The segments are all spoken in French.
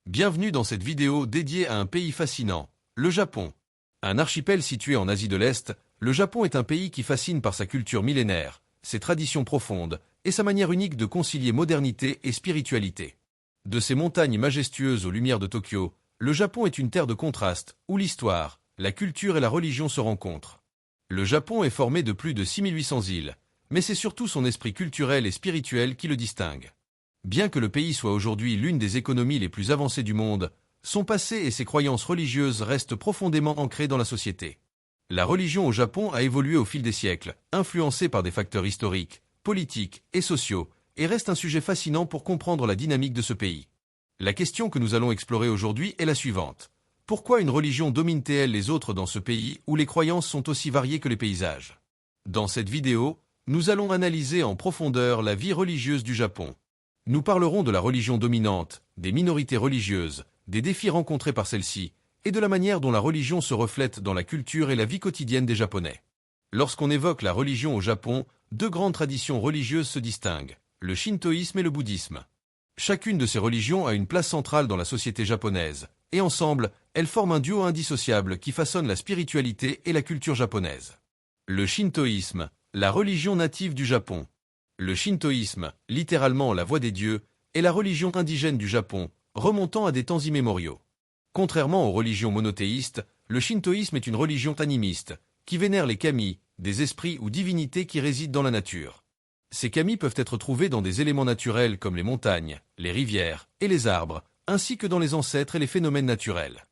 Bienvenue dans cette vidéo dédiée à un pays fascinant, le Japon. Un archipel situé en Asie de l'Est, le Japon est un pays qui fascine par sa culture millénaire, ses traditions profondes et sa manière unique de concilier modernité et spiritualité. De ses montagnes majestueuses aux lumières de Tokyo, le Japon est une terre de contraste, où l'histoire, la culture et la religion se rencontrent. Le Japon est formé de plus de 6800 îles, mais c'est surtout son esprit culturel et spirituel qui le distingue. Bien que le pays soit aujourd'hui l'une des économies les plus avancées du monde, son passé et ses croyances religieuses restent profondément ancrées dans la société. La religion au Japon a évolué au fil des siècles, influencée par des facteurs historiques, politiques et sociaux, et reste un sujet fascinant pour comprendre la dynamique de ce pays. La question que nous allons explorer aujourd'hui est la suivante. Pourquoi une religion domine-t-elle les autres dans ce pays où les croyances sont aussi variées que les paysages? Dans cette vidéo, nous allons analyser en profondeur la vie religieuse du Japon. Nous parlerons de la religion dominante, des minorités religieuses, des défis rencontrés par celles-ci, et de la manière dont la religion se reflète dans la culture et la vie quotidienne des Japonais. Lorsqu'on évoque la religion au Japon, deux grandes traditions religieuses se distinguent, le shintoïsme et le bouddhisme. Chacune de ces religions a une place centrale dans la société japonaise, et ensemble, elles forment un duo indissociable qui façonne la spiritualité et la culture japonaise. Le shintoïsme, la religion native du Japon. Le shintoïsme, littéralement la voie des dieux, est la religion indigène du Japon, remontant à des temps immémoriaux. Contrairement aux religions monothéistes, le shintoïsme est une religion animiste, qui vénère les kami, des esprits ou divinités qui résident dans la nature. Ces kami peuvent être trouvés dans des éléments naturels comme les montagnes, les rivières et les arbres, ainsi que dans les ancêtres et les phénomènes naturels.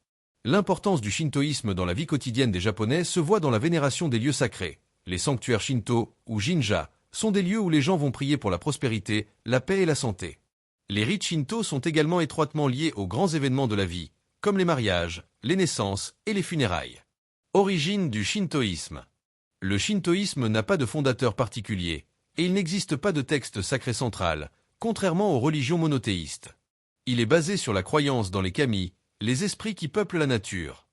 L'importance du shintoïsme dans la vie quotidienne des Japonais se voit dans la vénération des lieux sacrés. Les sanctuaires shinto, ou jinja, sont des lieux où les gens vont prier pour la prospérité, la paix et la santé. Les rites shinto sont également étroitement liés aux grands événements de la vie, comme les mariages, les naissances et les funérailles. Origine du shintoïsme. Le shintoïsme n'a pas de fondateur particulier, et il n'existe pas de texte sacré central, contrairement aux religions monothéistes. Il est basé sur la croyance dans les kami, les esprits qui peuplent la nature.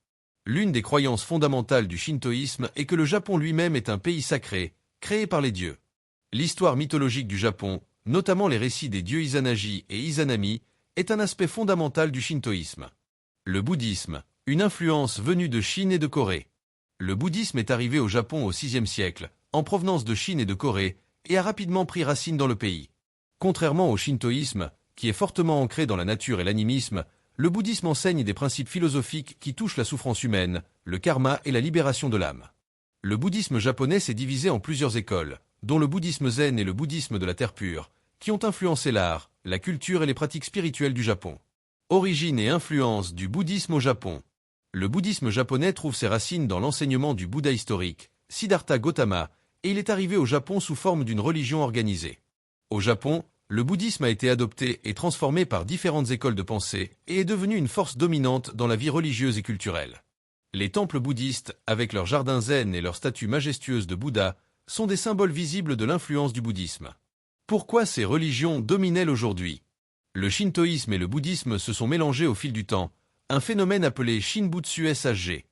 L'une des croyances fondamentales du shintoïsme est que le Japon lui-même est un pays sacré, créé par les dieux. L'histoire mythologique du Japon, notamment les récits des dieux Izanagi et Izanami, est un aspect fondamental du shintoïsme. Le bouddhisme, une influence venue de Chine et de Corée. Le bouddhisme est arrivé au Japon au VIe siècle, en provenance de Chine et de Corée, et a rapidement pris racine dans le pays. Contrairement au shintoïsme, qui est fortement ancré dans la nature et l'animisme, le bouddhisme enseigne des principes philosophiques qui touchent la souffrance humaine, le karma et la libération de l'âme. Le bouddhisme japonais s'est divisé en plusieurs écoles, dont le bouddhisme zen et le bouddhisme de la terre pure, qui ont influencé l'art, la culture et les pratiques spirituelles du Japon. Origine et influence du bouddhisme au Japon. Le bouddhisme japonais trouve ses racines dans l'enseignement du Bouddha historique, Siddhartha Gautama, et il est arrivé au Japon sous forme d'une religion organisée. Au Japon, le bouddhisme a été adopté et transformé par différentes écoles de pensée et est devenu une force dominante dans la vie religieuse et culturelle. Les temples bouddhistes, avec leurs jardins zen et leurs statues majestueuses de Bouddha, sont des symboles visibles de l'influence du bouddhisme. Pourquoi ces religions dominent-elles aujourd'hui? Le shintoïsme et le bouddhisme se sont mélangés au fil du temps, un phénomène appelé Shinbutsu SHG.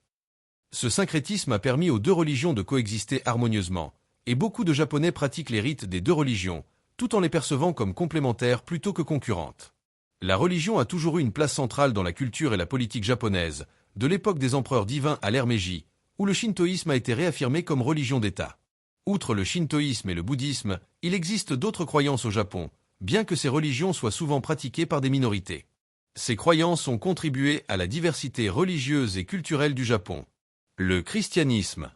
Ce syncrétisme a permis aux deux religions de coexister harmonieusement, et beaucoup de Japonais pratiquent les rites des deux religions, tout en les percevant comme complémentaires plutôt que concurrentes. La religion a toujours eu une place centrale dans la culture et la politique japonaise, de l'époque des empereurs divins à l'ère Meiji, où le shintoïsme a été réaffirmé comme religion d'État. Outre le shintoïsme et le bouddhisme, il existe d'autres croyances au Japon, bien que ces religions soient souvent pratiquées par des minorités. Ces croyances ont contribué à la diversité religieuse et culturelle du Japon. Le christianisme.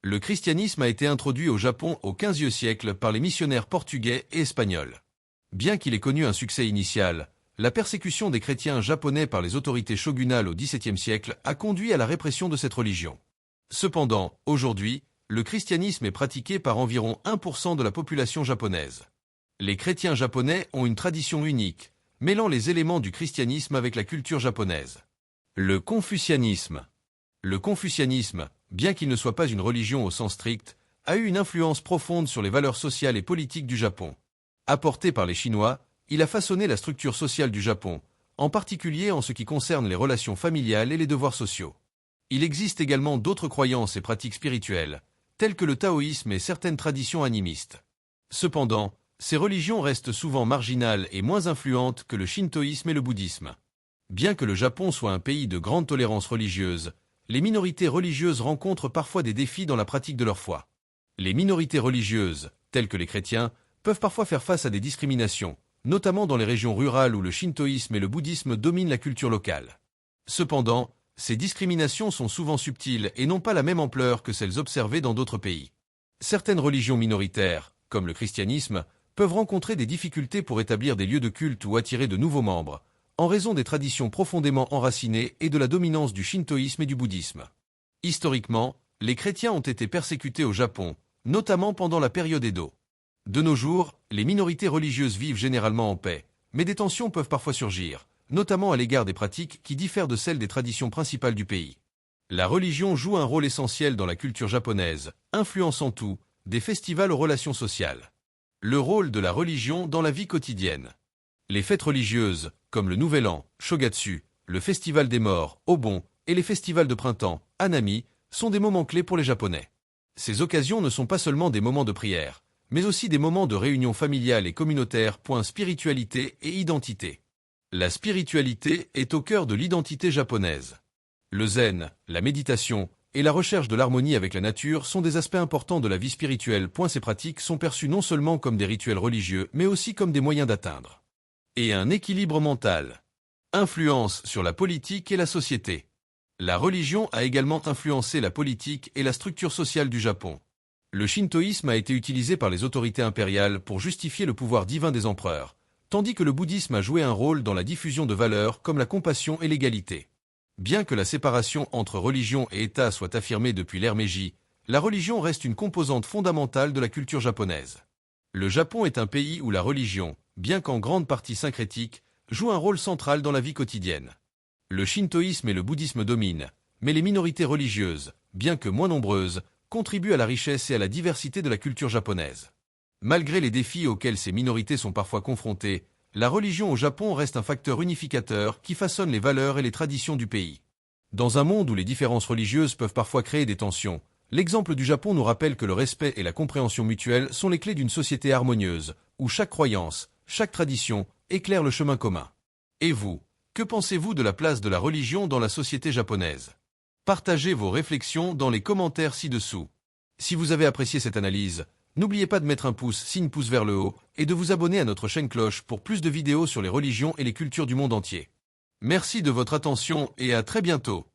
Le christianisme a été introduit au Japon au XVe siècle par les missionnaires portugais et espagnols. Bien qu'il ait connu un succès initial, la persécution des chrétiens japonais par les autorités shogunales au XVIIe siècle a conduit à la répression de cette religion. Cependant, aujourd'hui, le christianisme est pratiqué par environ 1% de la population japonaise. Les chrétiens japonais ont une tradition unique, mêlant les éléments du christianisme avec la culture japonaise. Le confucianisme. Le confucianisme, bien qu'il ne soit pas une religion au sens strict, a eu une influence profonde sur les valeurs sociales et politiques du Japon. Apporté par les Chinois, il a façonné la structure sociale du Japon, en particulier en ce qui concerne les relations familiales et les devoirs sociaux. Il existe également d'autres croyances et pratiques spirituelles, telles que le taoïsme et certaines traditions animistes. Cependant, ces religions restent souvent marginales et moins influentes que le shintoïsme et le bouddhisme. Bien que le Japon soit un pays de grande tolérance religieuse, les minorités religieuses rencontrent parfois des défis dans la pratique de leur foi. Les minorités religieuses, telles que les chrétiens, peuvent parfois faire face à des discriminations, notamment dans les régions rurales où le shintoïsme et le bouddhisme dominent la culture locale. Cependant, ces discriminations sont souvent subtiles et n'ont pas la même ampleur que celles observées dans d'autres pays. Certaines religions minoritaires, comme le christianisme, peuvent rencontrer des difficultés pour établir des lieux de culte ou attirer de nouveaux membres, en raison des traditions profondément enracinées et de la dominance du shintoïsme et du bouddhisme. Historiquement, les chrétiens ont été persécutés au Japon, notamment pendant la période Edo. De nos jours, les minorités religieuses vivent généralement en paix, mais des tensions peuvent parfois surgir, notamment à l'égard des pratiques qui diffèrent de celles des traditions principales du pays. La religion joue un rôle essentiel dans la culture japonaise, influençant tout, des festivals aux relations sociales. Le rôle de la religion dans la vie quotidienne. Les fêtes religieuses, comme le Nouvel An, Shogatsu, le Festival des Morts, Obon, et les festivals de printemps, Hanami, sont des moments clés pour les Japonais. Ces occasions ne sont pas seulement des moments de prière, mais aussi des moments de réunion familiale et communautaire. Spiritualité et identité. La spiritualité est au cœur de l'identité japonaise. Le zen, la méditation et la recherche de l'harmonie avec la nature sont des aspects importants de la vie spirituelle. Ces pratiques sont perçues non seulement comme des rituels religieux, mais aussi comme des moyens d'atteindre et un équilibre mental. Influence sur la politique et la société. La religion a également influencé la politique et la structure sociale du Japon. Le shintoïsme a été utilisé par les autorités impériales pour justifier le pouvoir divin des empereurs, tandis que le bouddhisme a joué un rôle dans la diffusion de valeurs comme la compassion et l'égalité. Bien que la séparation entre religion et État soit affirmée depuis l'ère Meiji, la religion reste une composante fondamentale de la culture japonaise. Le Japon est un pays où la religion, bien qu'en grande partie syncrétique, joue un rôle central dans la vie quotidienne. Le shintoïsme et le bouddhisme dominent, mais les minorités religieuses, bien que moins nombreuses, contribuent à la richesse et à la diversité de la culture japonaise. Malgré les défis auxquels ces minorités sont parfois confrontées, la religion au Japon reste un facteur unificateur qui façonne les valeurs et les traditions du pays. Dans un monde où les différences religieuses peuvent parfois créer des tensions, l'exemple du Japon nous rappelle que le respect et la compréhension mutuelle sont les clés d'une société harmonieuse, où chaque croyance, chaque tradition éclaire le chemin commun. Et vous, que pensez-vous de la place de la religion dans la société japonaise? Partagez vos réflexions dans les commentaires ci-dessous. Si vous avez apprécié cette analyse, n'oubliez pas de mettre un signe pouce vers le haut, et de vous abonner à notre chaîne cloche pour plus de vidéos sur les religions et les cultures du monde entier. Merci de votre attention et à très bientôt.